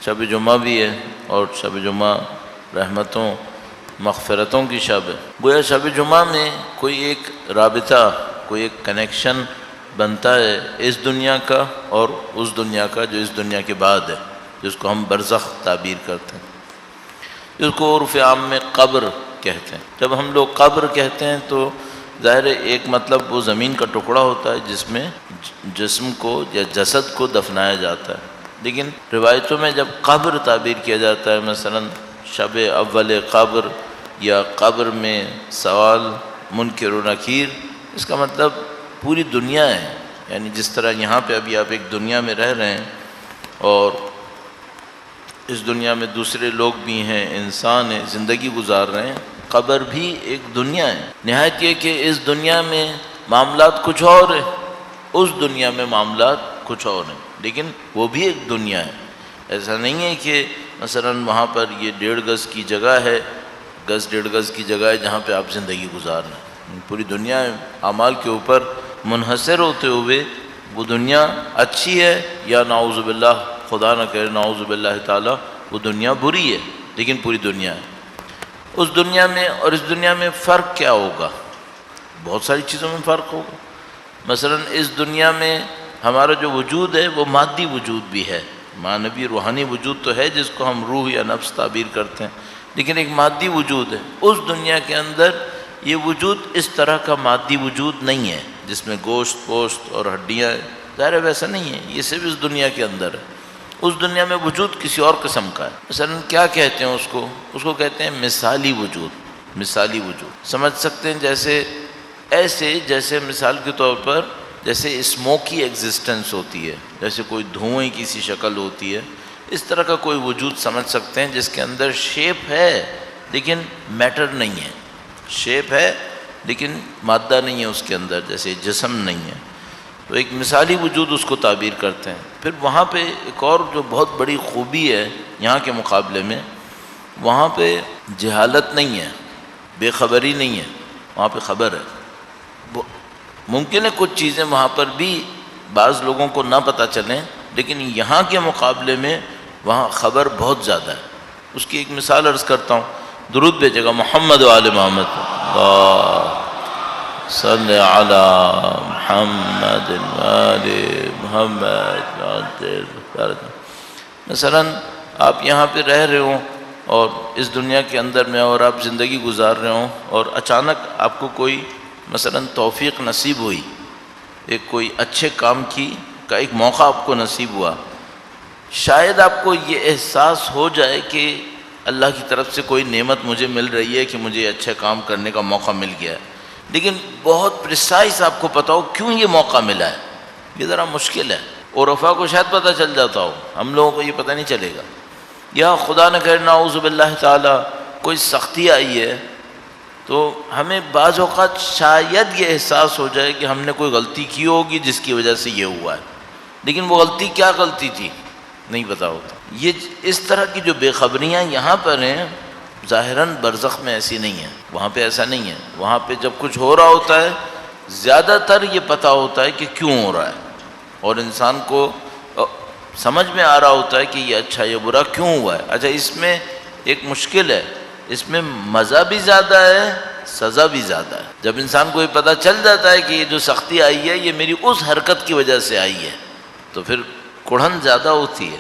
شب جمعہ بھی ہے اور شب جمعہ رحمتوں مغفرتوں کی شب ہے۔ گویا شب جمعہ میں کوئی ایک رابطہ، کوئی ایک کنیکشن بنتا ہے اس دنیا کا اور اس دنیا کا جو اس دنیا کے بعد ہے، جس کو ہم برزخ تعبیر کرتے ہیں، جس کو عرف عام میں قبر کہتے ہیں۔ جب ہم لوگ قبر کہتے ہیں تو ظاہر ہے ایک مطلب وہ زمین کا ٹکڑا ہوتا ہے جس میں جسم کو یا جسد کو دفنایا جاتا ہے، لیکن روایتوں میں جب قبر تعبیر کیا جاتا ہے، مثلا شب اول قبر یا قبر میں سوال منکر و نکیر، اس کا مطلب پوری دنیا ہے، یعنی جس طرح یہاں پہ ابھی آپ ایک دنیا میں رہ رہے ہیں اور اس دنیا میں دوسرے لوگ بھی ہیں، انسان ہیں، زندگی گزار رہے ہیں، قبر بھی ایک دنیا ہے۔ نہایت یہ کہ اس دنیا میں معاملات کچھ اور ہیں، اس دنیا میں معاملات کچھ اور ہیں، لیکن وہ بھی ایک دنیا ہے۔ ایسا نہیں ہے کہ مثلا وہاں پر یہ 1.5 گز کی جگہ ہے، 1.5 گز کی جگہ ہے جہاں پہ آپ زندگی گزار رہے ہیں، پوری دنیا اعمال کے اوپر منحصر ہوتے ہوئے وہ دنیا اچھی ہے یا نعوذ باللہ، خدا نہ کرے نعوذ باللہ تعالیٰ، وہ دنیا بری ہے، لیکن پوری دنیا ہے۔ اس دنیا میں اور اس دنیا میں فرق کیا ہوگا؟ بہت ساری چیزوں میں فرق ہوگا۔ مثلا اس دنیا میں ہمارا جو وجود ہے وہ مادی وجود بھی ہے، معنوی روحانی وجود تو ہے جس کو ہم روح یا نفس تعبیر کرتے ہیں، لیکن ایک مادی وجود ہے۔ اس دنیا کے اندر یہ وجود اس طرح کا مادی وجود نہیں ہے جس میں گوشت پوشت اور ہڈیاں ہیں، ظاہر ہے ویسا نہیں ہے، یہ صرف اس دنیا کے اندر ہے۔ اس دنیا میں وجود کسی اور قسم کا ہے۔ مثلا کیا کہتے ہیں اس کو کہتے ہیں مثالی وجود۔ مثالی وجود سمجھ سکتے ہیں جیسے مثال کے طور پر جیسے اسموکی ایگزسٹنس ہوتی ہے، جیسے کوئی دھوئیں کی سی شکل ہوتی ہے، اس طرح کا کوئی وجود سمجھ سکتے ہیں جس کے اندر شیپ ہے لیکن میٹر نہیں ہے، شیپ ہے لیکن مادہ نہیں ہے اس کے اندر، جیسے جسم نہیں ہے، تو ایک مثالی وجود اس کو تعبیر کرتے ہیں۔ پھر وہاں پہ ایک اور جو بہت بڑی خوبی ہے یہاں کے مقابلے میں، وہاں پہ جہالت نہیں ہے، بے خبری نہیں ہے، وہاں پہ خبر ہے۔ ممکن ہے کچھ چیزیں وہاں پر بھی بعض لوگوں کو نہ پتہ چلیں، لیکن یہاں کے مقابلے میں وہاں خبر بہت زیادہ ہے۔ اس کی ایک مثال عرض کرتا ہوں، درود بھیجے گا محمد و آل محمد، صلی علی محمد و آل محمد۔ مثلا آپ یہاں پہ رہ رہے ہوں اور اس دنیا کے اندر میں اور آپ زندگی گزار رہے ہوں، اور اچانک آپ کو کوئی مثلا توفیق نصیب ہوئی، ایک کوئی اچھے کام کا ایک موقع آپ کو نصیب ہوا، شاید آپ کو یہ احساس ہو جائے کہ اللہ کی طرف سے کوئی نعمت مجھے مل رہی ہے کہ مجھے یہ اچھے کام کرنے کا موقع مل گیا ہے، لیکن بہت پریسائز آپ کو پتہ ہو کیوں یہ موقع ملا ہے، یہ ذرا مشکل ہے۔ عرفاء کو شاید پتہ چل جاتا ہو، ہم لوگوں کو یہ پتہ نہیں چلے گا، یا خدا نہ کرے نعوذ باللہ تعالیٰ کوئی سختی آئی ہے تو ہمیں بعض اوقات شاید یہ احساس ہو جائے کہ ہم نے کوئی غلطی کی ہوگی جس کی وجہ سے یہ ہوا ہے، لیکن وہ غلطی کیا غلطی تھی نہیں پتہ ہوتا۔ یہ اس طرح کی جو بے خبریاں یہاں پر ہیں، ظاہراً برزخ میں ایسی نہیں ہیں، وہاں پہ ایسا نہیں ہے۔ وہاں پہ جب کچھ ہو رہا ہوتا ہے زیادہ تر یہ پتہ ہوتا ہے کہ کیوں ہو رہا ہے، اور انسان کو سمجھ میں آ رہا ہوتا ہے کہ یہ اچھا یا برا کیوں ہوا ہے۔ اچھا، اس میں ایک مشکل ہے، اس میں مزہ بھی زیادہ ہے، سزا بھی زیادہ ہے۔ جب انسان کو یہ پتہ چل جاتا ہے کہ یہ جو سختی آئی ہے یہ میری اس حرکت کی وجہ سے آئی ہے، تو پھر کڑھن زیادہ ہوتی ہے،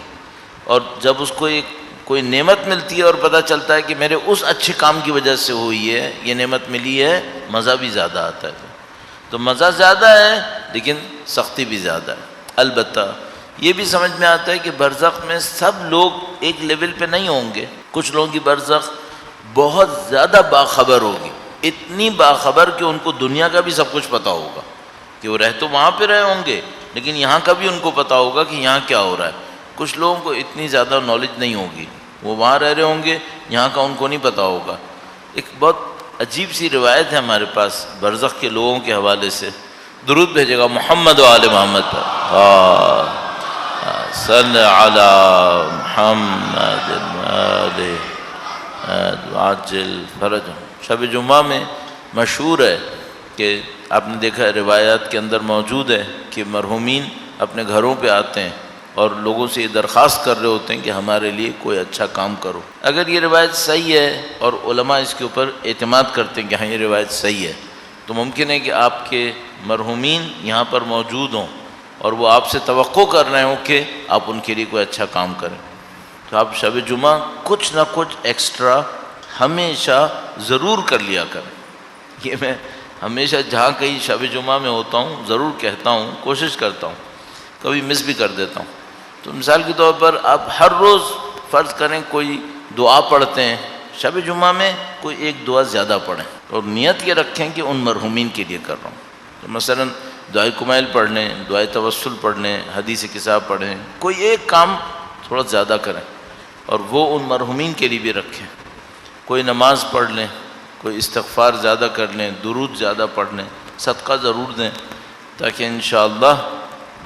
اور جب اس کو کوئی نعمت ملتی ہے اور پتہ چلتا ہے کہ میرے اس اچھے کام کی وجہ سے ہوئی ہے یہ نعمت ملی ہے، مزہ بھی زیادہ آتا ہے۔ تو مزہ زیادہ ہے لیکن سختی بھی زیادہ ہے۔ البتہ یہ بھی سمجھ میں آتا ہے کہ برزخ میں سب لوگ ایک لیول پہ نہیں ہوں گے، کچھ لوگوں کی برزخ بہت زیادہ باخبر ہوگی، اتنی باخبر کہ ان کو دنیا کا بھی سب کچھ پتہ ہوگا، کہ وہ رہ تو وہاں پہ رہے ہوں گے لیکن یہاں کا بھی ان کو پتہ ہوگا کہ یہاں کیا ہو رہا ہے۔ کچھ لوگوں کو اتنی زیادہ نالج نہیں ہوگی، وہ وہاں رہ رہے ہوں گے، یہاں کا ان کو نہیں پتہ ہوگا۔ ایک بہت عجیب سی روایت ہے ہمارے پاس برزخ کے لوگوں کے حوالے سے، درود بھیجے گا محمد و آل محمد پر، صلی علی محمد و آل عاجل فرج۔ شب جمعہ میں مشہور ہے کہ آپ نے دیکھا ہے روایات کے اندر موجود ہے کہ مرحومین اپنے گھروں پہ آتے ہیں اور لوگوں سے یہ درخواست کر رہے ہوتے ہیں کہ ہمارے لیے کوئی اچھا کام کرو۔ اگر یہ روایت صحیح ہے اور علماء اس کے اوپر اعتماد کرتے ہیں کہ ہاں یہ روایت صحیح ہے، تو ممکن ہے کہ آپ کے مرحومین یہاں پر موجود ہوں اور وہ آپ سے توقع کر رہے ہوں کہ آپ ان کے لیے کوئی اچھا کام کریں، تو آپ شب جمعہ کچھ نہ کچھ ایکسٹرا ہمیشہ ضرور کر لیا کریں۔ یہ میں ہمیشہ جہاں کہیں شب جمعہ میں ہوتا ہوں ضرور کہتا ہوں، کوشش کرتا ہوں، کبھی مس بھی کر دیتا ہوں۔ تو مثال کے طور پر آپ ہر روز فرض کریں کوئی دعا پڑھتے ہیں، شب جمعہ میں کوئی ایک دعا زیادہ پڑھیں اور نیت یہ رکھیں کہ ان مرحومین کے لیے کر رہا ہوں۔ تو مثلا دعائے کمیل پڑھ لیں، دعائے توسل پڑھ لیں، حدیث کتاب پڑھیں، کوئی ایک کام تھوڑا زیادہ کریں اور وہ ان مرحومین کے لیے بھی رکھیں۔ کوئی نماز پڑھ لیں، کوئی استغفار زیادہ کر لیں، درود زیادہ پڑھ لیں، صدقہ ضرور دیں، تاکہ انشاءاللہ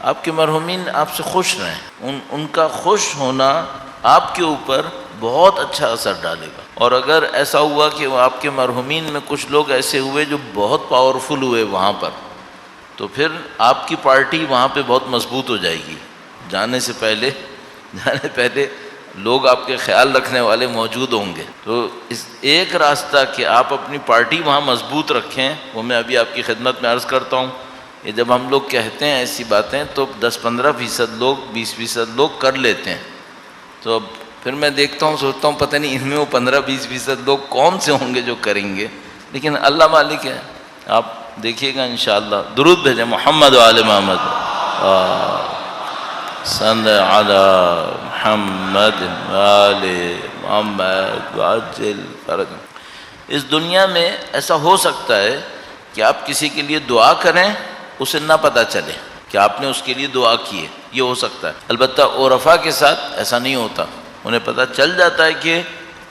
آپ کے مرحومین آپ سے خوش رہیں۔ ان کا خوش ہونا آپ کے اوپر بہت اچھا اثر ڈالے گا۔ اور اگر ایسا ہوا کہ وہ آپ کے مرحومین میں کچھ لوگ ایسے ہوئے جو بہت پاورفل ہوئے وہاں پر، تو پھر آپ کی پارٹی وہاں پہ بہت مضبوط ہو جائے گی۔ جانے پہلے لوگ آپ کے خیال رکھنے والے موجود ہوں گے۔ تو اس ایک راستہ کہ آپ اپنی پارٹی وہاں مضبوط رکھیں، وہ میں ابھی آپ کی خدمت میں عرض کرتا ہوں۔ یہ جب ہم لوگ کہتے ہیں ایسی باتیں تو 10-15% لوگ، 20% لوگ کر لیتے ہیں، تو اب پھر میں دیکھتا ہوں، سوچتا ہوں پتہ نہیں ان میں وہ 15-20% لوگ کون سے ہوں گے جو کریں گے، لیکن اللہ مالک ہے۔ آپ دیکھیے گا انشاءاللہ۔ درود بھیجیں محمد و آل محمد، صلی علی محمد و آل محمد وعجل فرج۔ اس دنیا میں ایسا ہو سکتا ہے کہ آپ کسی کے لیے دعا کریں، اسے نہ پتہ چلے کہ آپ نے اس کے لیے دعا کی ہے، یہ ہو سکتا ہے۔ البتہ عرفاء کے ساتھ ایسا نہیں ہوتا، انہیں پتہ چل جاتا ہے کہ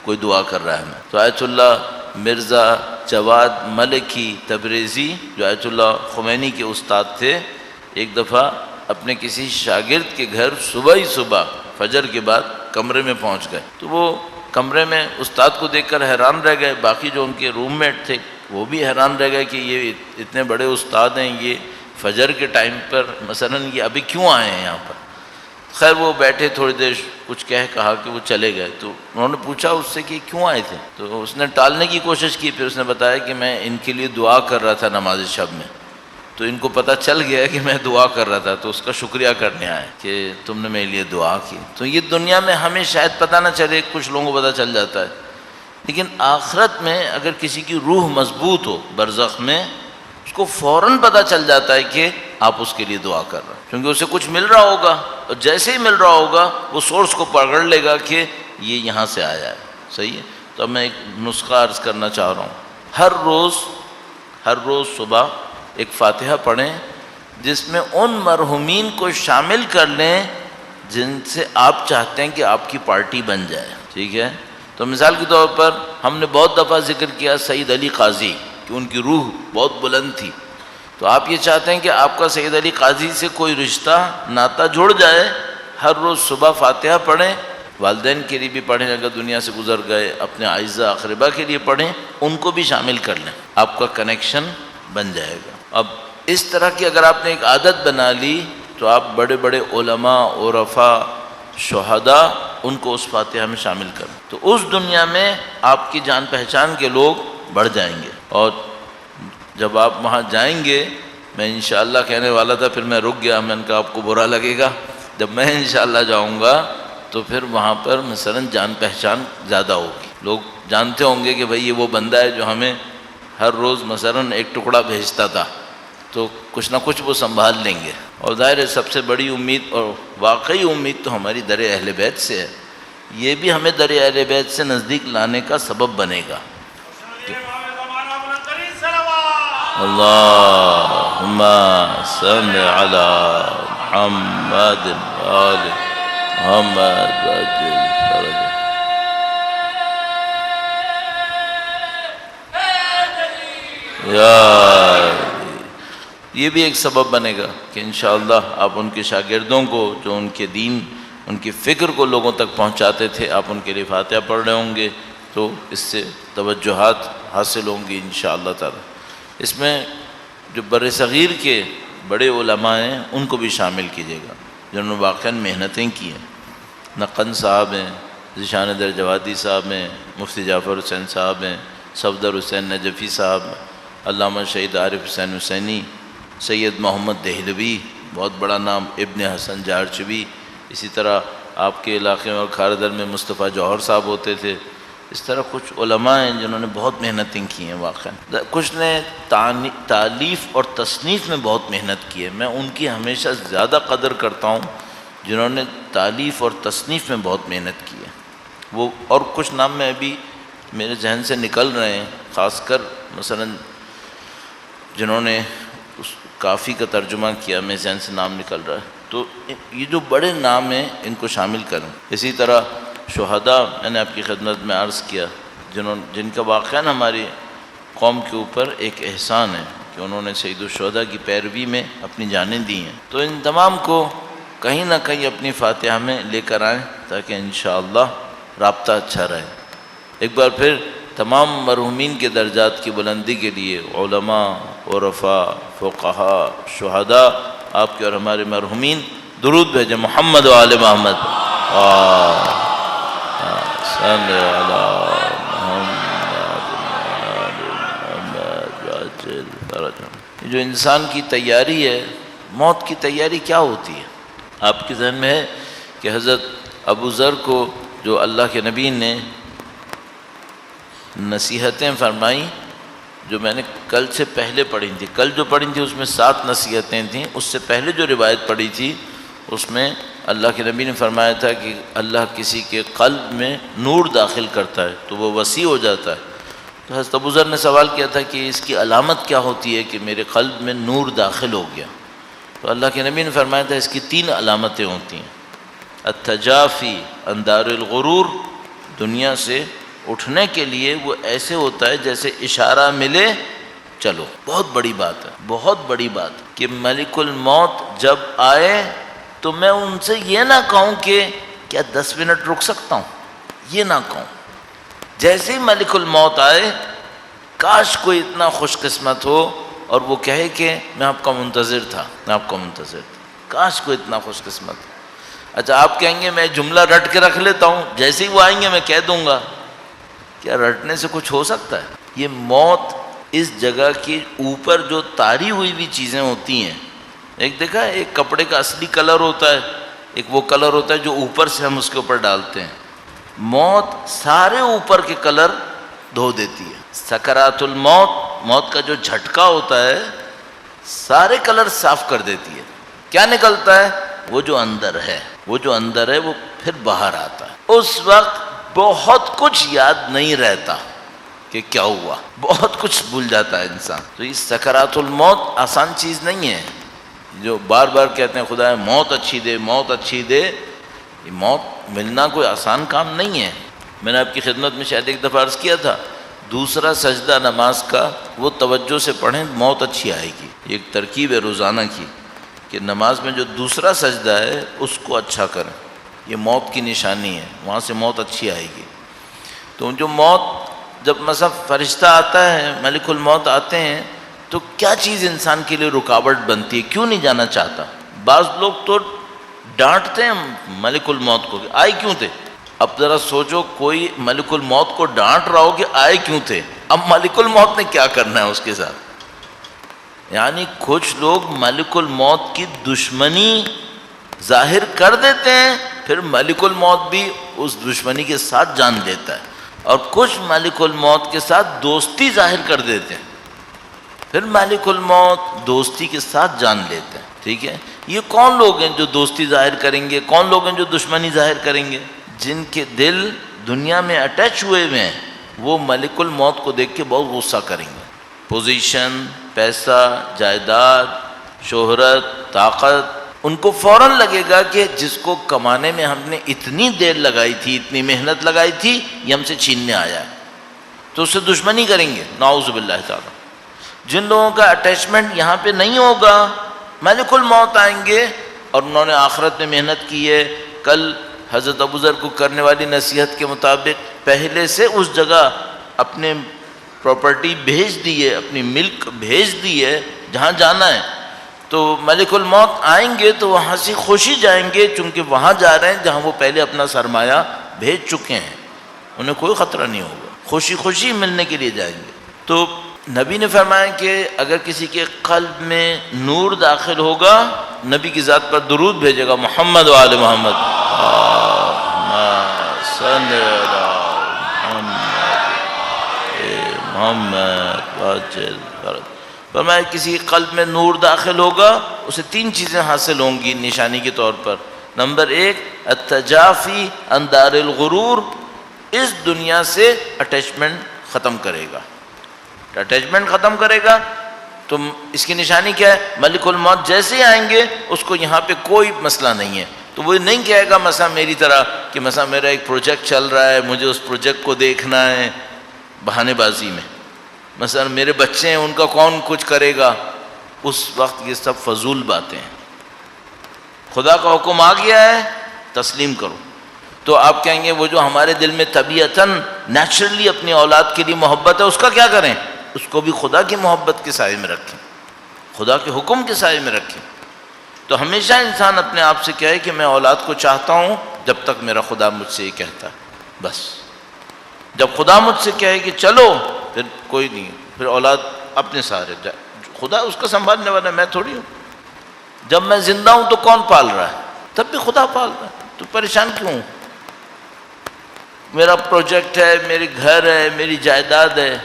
کوئی دعا کر رہا ہے ہمیں۔ تو آیت اللہ مرزا جواد ملکی تبریزی جو آیت اللہ خمینی کے استاد تھے، ایک دفعہ اپنے کسی شاگرد کے گھر صبح فجر کے بعد کمرے میں پہنچ گئے، تو وہ کمرے میں استاد کو دیکھ کر حیران رہ گئے۔ باقی جو ان کے روم میٹ تھے وہ بھی حیران رہ گئے کہ یہ اتنے بڑے استاد ہیں، یہ فجر کے ٹائم پر مثلا یہ ابھی کیوں آئے ہیں یہاں پر؟ خیر وہ بیٹھے، تھوڑی دیر کچھ کہا کہ وہ چلے گئے۔ تو انہوں نے پوچھا اس سے کہ کیوں آئے تھے؟ تو اس نے ٹالنے کی کوشش کی، پھر اس نے بتایا کہ میں ان کے لیے دعا کر رہا تھا نماز شب میں، تو ان کو پتہ چل گیا کہ میں دعا کر رہا تھا، تو اس کا شکریہ کرنے آئے کہ تم نے میرے لیے دعا کی۔ تو یہ دنیا میں ہمیں شاید پتہ نہ چلے، کچھ لوگوں کو پتہ چل جاتا ہے، لیکن آخرت میں اگر کسی کی روح مضبوط ہو برزخ میں، اس کو فوراً پتہ چل جاتا ہے کہ آپ اس کے لیے دعا کر رہے ہیں، کیونکہ اسے کچھ مل رہا ہوگا، اور جیسے ہی مل رہا ہوگا وہ سورس کو پکڑ لے گا کہ یہ یہاں سے آیا ہے۔ صحیح ہے؟ تو اب میں ایک نسخہ عرض کرنا چاہ رہا ہوں۔ ہر روز صبح ایک فاتحہ پڑھیں جس میں ان مرحومین کو شامل کر لیں جن سے آپ چاہتے ہیں کہ آپ کی پارٹی بن جائے۔ ٹھیک ہے؟ تو مثال کے طور پر ہم نے بہت دفعہ ذکر کیا سید علی قاضی کہ ان کی روح بہت بلند تھی، تو آپ یہ چاہتے ہیں کہ آپ کا سید علی قاضی سے کوئی رشتہ ناطہ جڑ جائے، ہر روز صبح فاتحہ پڑھیں، والدین کے لیے بھی پڑھیں اگر دنیا سے گزر گئے، اپنے اعزاء اقربا کے لیے پڑھیں، ان کو بھی شامل کر لیں، آپ کا کنیکشن بن جائے گا۔ اب اس طرح کی اگر آپ نے ایک عادت بنا لی تو آپ بڑے بڑے علماء، عرفاء، شہداء ان کو اس فاتحہ میں شامل کریں، تو اس دنیا میں آپ کی جان پہچان کے لوگ بڑھ جائیں گے۔ اور جب آپ وہاں جائیں گے، میں انشاءاللہ کہنے والا تھا، پھر میں رک گیا، میں نے کہا آپ کو برا لگے گا، جب میں انشاءاللہ جاؤں گا تو پھر وہاں پر مثلا جان پہچان زیادہ ہوگی، لوگ جانتے ہوں گے کہ بھئی یہ وہ بندہ ہے جو ہمیں ہر روز مثلا ایک ٹکڑا بھیجتا تھا، تو کچھ نہ کچھ وہ سنبھال لیں گے۔ اور ظاہر ہے سب سے بڑی امید اور واقعی امید تو ہماری در اہل بیت سے ہے، یہ بھی ہمیں در اہل بیت سے نزدیک لانے کا سبب بنے گا۔ اللہم صل علی محمد وآل محمد وعجل فرجہ۔ یہ بھی ایک سبب بنے گا کہ انشاءاللہ آپ ان کے شاگردوں کو جو ان کے دین، ان کی فکر کو لوگوں تک پہنچاتے تھے، آپ ان کے لیے فاتحہ پڑھ رہے ہوں گے، تو اس سے توجہات حاصل ہوں گی انشاءاللہ تعالی۔ اس میں جو بر صغیر کے بڑے علماء ہیں ان کو بھی شامل کیجیے گا۔ جنہوں نے واقعاً محنتیں کی ہیں. نقن صاحب ہیں، ذیشان درجوادی صاحب ہیں، مفتی جعفر حسین صاحب ہیں، صفدر حسین نجفی صاحب، علامہ شہید عارف حسین حسینی، سید محمد دہلوی، بہت بڑا نام، ابن حسن جارچوی. اسی طرح آپ کے علاقے میں اور کھاردر میں مصطفیٰ جوہر صاحب ہوتے تھے. اس طرح کچھ علماء ہیں جنہوں نے بہت محنتیں کی ہیں واقعاً. کچھ نے تالیف اور تصنیف میں بہت محنت کی ہے. میں ان کی ہمیشہ زیادہ قدر کرتا ہوں جنہوں نے تالیف اور تصنیف میں بہت محنت کی ہے. وہ اور کچھ نام میں ابھی میرے ذہن سے نکل رہے ہیں، خاص کر مثلا جنہوں نے اس کافی کا ترجمہ کیا، میرے ذہن سے نام نکل رہا ہے. تو یہ جو بڑے نام ہیں ان کو شامل کروں. اسی طرح شہداء میں نے آپ کی خدمت میں عرض کیا، جن کا واقعاً ہماری قوم کے اوپر ایک احسان ہے کہ انہوں نے سید الشہداء کی پیروی میں اپنی جانیں دی ہیں. تو ان تمام کو کہیں نہ کہیں اپنی فاتحہ میں لے کر آئیں تاکہ انشاءاللہ رابطہ اچھا رہے. ایک بار پھر تمام مرحومین کے درجات کی بلندی کے لیے علماء، عرفاء، فقہاء، شہداء، آپ کے اور ہمارے مرحومین درود بھیجیں. محمد و آل محمد. صلی علی محمد. جو انسان کی تیاری ہے، موت کی تیاری کیا ہوتی ہے؟ آپ کے ذہن میں ہے کہ حضرت ابو ذر کو جو اللہ کے نبی نے نصیحتیں فرمائیں، جو میں نے کل سے پہلے پڑھی تھی، کل جو پڑھی تھی اس میں 7 نصیحتیں تھیں. اس سے پہلے جو روایت پڑھی تھی اس میں اللہ کے نبی نے فرمایا تھا کہ اللہ کسی کے قلب میں نور داخل کرتا ہے تو وہ وسیع ہو جاتا ہے. تو حضرت ابو ذر نے سوال کیا تھا کہ اس کی علامت کیا ہوتی ہے کہ میرے قلب میں نور داخل ہو گیا؟ تو اللہ کے نبی نے فرمایا تھا اس کی 3 علامتیں ہوتی ہیں. التجافی عن دار الغرور، دنیا سے اٹھنے کے لیے وہ ایسے ہوتا ہے جیسے اشارہ ملے چلو. بہت بڑی بات ہے، بہت بڑی بات کہ ملک الموت جب آئے تو میں ان سے یہ نہ کہوں کہ کیا 10 منٹ رک سکتا ہوں، یہ نہ کہوں. جیسے ہی ملک الموت آئے کاش کوئی اتنا خوش قسمت ہو اور وہ کہے کہ میں آپ کا منتظر تھا، میں آپ کا منتظر تھا. کاش کوئی اتنا خوش قسمت ہو. اچھا آپ کہیں گے میں جملہ رٹ کے رکھ لیتا ہوں، جیسے ہی وہ آئیں گے میں کہہ دوں گا. کیا رٹنے سے کچھ ہو سکتا ہے؟ یہ موت اس جگہ کی اوپر جو تاری ہوئی چیزیں ہوتی ہیں، ایک دیکھا ہے ایک کپڑے کا اصلی کلر ہوتا ہے، ایک وہ کلر ہوتا ہے جو اوپر سے ہم اس کے اوپر ڈالتے ہیں. موت سارے اوپر کے کلر دھو دیتی ہے. سکرات الموت، موت کا جو جھٹکا ہوتا ہے سارے کلر صاف کر دیتی ہے. کیا نکلتا ہے؟ وہ جو اندر ہے، وہ جو اندر ہے وہ پھر باہر آتا ہے. اس وقت بہت کچھ یاد نہیں رہتا کہ کیا ہوا، بہت کچھ بھول جاتا ہے انسان. تو یہ سکرات الموت آسان چیز نہیں ہے. جو بار بار کہتے ہیں خدا موت اچھی دے، موت اچھی دے، یہ موت ملنا کوئی آسان کام نہیں ہے. میں نے آپ کی خدمت میں شاید ایک دفعہ عرض کیا تھا، دوسرا سجدہ نماز کا وہ توجہ سے پڑھیں موت اچھی آئے گی. یہ ایک ترکیب ہے روزانہ کی کہ نماز میں جو دوسرا سجدہ ہے اس کو اچھا کریں. یہ موت کی نشانی ہے، وہاں سے موت اچھی آئے گی. تو جو موت جب مثلا فرشتہ آتا ہے، ملک الموت آتے ہیں، تو کیا چیز انسان کے لیے رکاوٹ بنتی ہے؟ کیوں نہیں جانا چاہتا؟ بعض لوگ تو ڈانٹتے ہیں ملک الموت کو کہ آئے کیوں تھے. اب ذرا سوچو کوئی ملک الموت کو ڈانٹ رہا ہو کہ آئے کیوں تھے، اب ملک الموت نے کیا کرنا ہے اس کے ساتھ؟ یعنی کچھ لوگ ملک الموت کی دشمنی ظاہر کر دیتے ہیں، پھر ملک الموت بھی اس دشمنی کے ساتھ جان لیتا ہے. اور کچھ ملک الموت کے ساتھ دوستی ظاہر کر دیتے ہیں، پھر ملک الموت دوستی کے ساتھ جان لیتے ہیں. ٹھیک ہے، یہ کون لوگ ہیں جو دوستی ظاہر کریں گے؟ کون لوگ ہیں جو دشمنی ظاہر کریں گے؟ جن کے دل دنیا میں اٹیچ ہوئے ہوئے ہیں، وہ ملک الموت کو دیکھ کے بہت غصہ کریں گے. پوزیشن، پیسہ، جائیداد، شہرت، طاقت، ان کو فوراً لگے گا کہ جس کو کمانے میں ہم نے اتنی دیر لگائی تھی، اتنی محنت لگائی تھی، یہ ہم سے چھیننے آیا ہے، تو اس سے دشمنی کریں گے. نعوذ باللہ تعالی. جن لوگوں کا اٹیچمنٹ یہاں پہ نہیں ہوگا، ملک الموت آئیں گے اور انہوں نے آخرت میں محنت کی ہے. کل حضرت ابو ذر کو کرنے والی نصیحت کے مطابق پہلے سے اس جگہ اپنے پراپرٹی بھیج دی ہے، اپنی ملک بھیج دی ہے جہاں جانا ہے. تو ملک الموت آئیں گے تو وہاں سے خوشی جائیں گے، چونکہ وہاں جا رہے ہیں جہاں وہ پہلے اپنا سرمایہ بھیج چکے ہیں، انہیں کوئی خطرہ نہیں ہوگا، خوشی خوشی ملنے کے لیے جائیں گے۔ تو نبی نے فرمایا کہ اگر کسی کے قلب میں نور داخل ہوگا، نبی کی ذات پر درود بھیجے گا، محمد و آل محمد، فرمایا کسی کے قلب میں نور داخل ہوگا، اسے 3 چیزیں حاصل ہوں گی نشانی کے طور پر۔ نمبر 1 التجافی عن دار الغرور، اس دنیا سے اٹیچمنٹ ختم کرے گا، اٹیچمنٹ ختم کرے گا۔ تو اس کی نشانی کیا ہے؟ ملک الموت جیسے ہی آئیں گے اس کو یہاں پہ کوئی مسئلہ نہیں ہے، تو وہ نہیں کہے گا مثلا میری طرح کہ مثلا میرا ایک پروجیکٹ چل رہا ہے، مجھے اس پروجیکٹ کو دیکھنا ہے، بہانے بازی میں، مثلا میرے بچے ہیں ان کا کون کچھ کرے گا، اس وقت یہ سب فضول باتیں ہیں۔ خدا کا حکم آ گیا ہے، تسلیم کرو۔ تو آپ کہیں گے وہ جو ہمارے دل میں طبیعتاً نیچرلی اپنی اولاد کے لیے محبت ہے، اس کا کیا کریں؟ اس کو بھی خدا کی محبت کے سائے میں رکھیں، خدا کے حکم کے سائے میں رکھیں۔ تو ہمیشہ انسان اپنے آپ سے کہے کہ میں اولاد کو چاہتا ہوں جب تک میرا خدا مجھ سے یہ کہتا ہے، بس جب خدا مجھ سے کہے کہ چلو پھر کوئی نہیں، پھر اولاد اپنے سارے جائے، خدا اس کا سنبھالنے والا، میں تھوڑی ہوں۔ جب میں زندہ ہوں تو کون پال رہا ہے؟ تب بھی خدا پال رہا ہے، تو پریشان کیوں ہوں؟ میرا پروجیکٹ ہے، میرے گھر ہے، میری جائیداد ہے،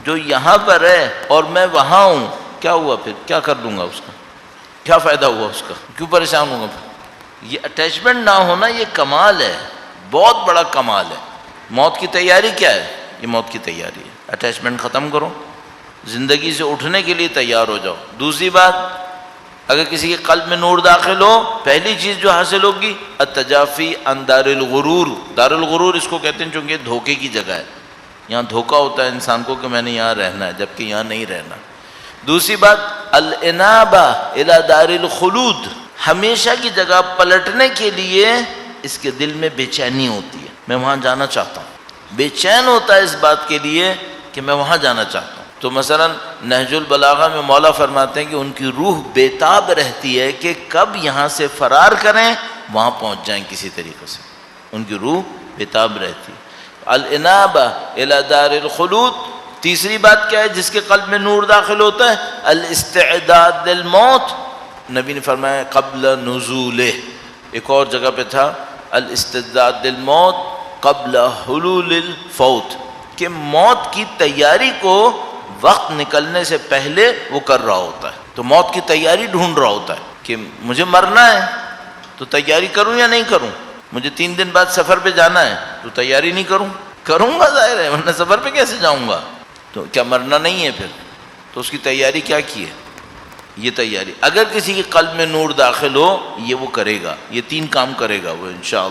جو یہاں پر ہے اور میں وہاں ہوں، کیا ہوا پھر؟ کیا کر لوں گا اس کا؟ کیا فائدہ ہوا اس کا؟ کیوں پریشان ہوں گا پھر؟ یہ اٹیچمنٹ نہ ہونا یہ کمال ہے، بہت بڑا کمال ہے۔ موت کی تیاری کیا ہے؟ یہ موت کی تیاری ہے، اٹیچمنٹ ختم کرو، زندگی سے اٹھنے کے لیے تیار ہو جاؤ۔ دوسری بات، اگر کسی کے قلب میں نور داخل ہو، پہلی چیز جو حاصل ہوگی التجافی عن دار الغرور۔ دار الغرور اس کو کہتے ہیں چونکہ دھوکے کی جگہ ہے، یہاں دھوکا ہوتا ہے انسان کو کہ میں نے یہاں رہنا ہے، جبکہ یہاں نہیں رہنا۔ دوسری بات الانابہ الی دار الخلود، ہمیشہ کی جگہ پلٹنے کے لیے اس کے دل میں بے چینی ہوتی ہے، میں وہاں جانا چاہتا ہوں، بے چین ہوتا ہے اس بات کے لیے کہ میں وہاں جانا چاہتا ہوں۔ تو مثلا نہج البلاغہ میں مولا فرماتے ہیں کہ ان کی روح بےتاب رہتی ہے کہ کب یہاں سے فرار کریں، وہاں پہنچ جائیں کسی طریقے سے، ان کی روح بےتاب رہتی ہے۔ الانابہ الی دار الخلود۔ تیسری بات کیا ہے جس کے قلب میں نور داخل ہوتا ہے؟ الاستعداد للموت، نبی نے فرمایا قبل نزولہ، ایک اور جگہ پہ تھا الاستعداد للموت قبل حلول الفوت، کہ موت کی تیاری کو وقت نکلنے سے پہلے وہ کر رہا ہوتا ہے، تو موت کی تیاری ڈھونڈ رہا ہوتا ہے کہ مجھے مرنا ہے تو تیاری کروں یا نہیں کروں، مجھے 3 دن بعد سفر پہ جانا ہے تو تیاری نہیں کروں گا، ظاہر ہے، ورنہ سفر پہ کیسے جاؤں گا؟ تو کیا مرنا نہیں ہے پھر؟ تو اس کی تیاری کیا کی ہے؟ یہ تیاری، اگر کسی کے قلب میں نور داخل ہو یہ وہ کرے گا، یہ 3 کام کرے گا وہ انشاءاللہ۔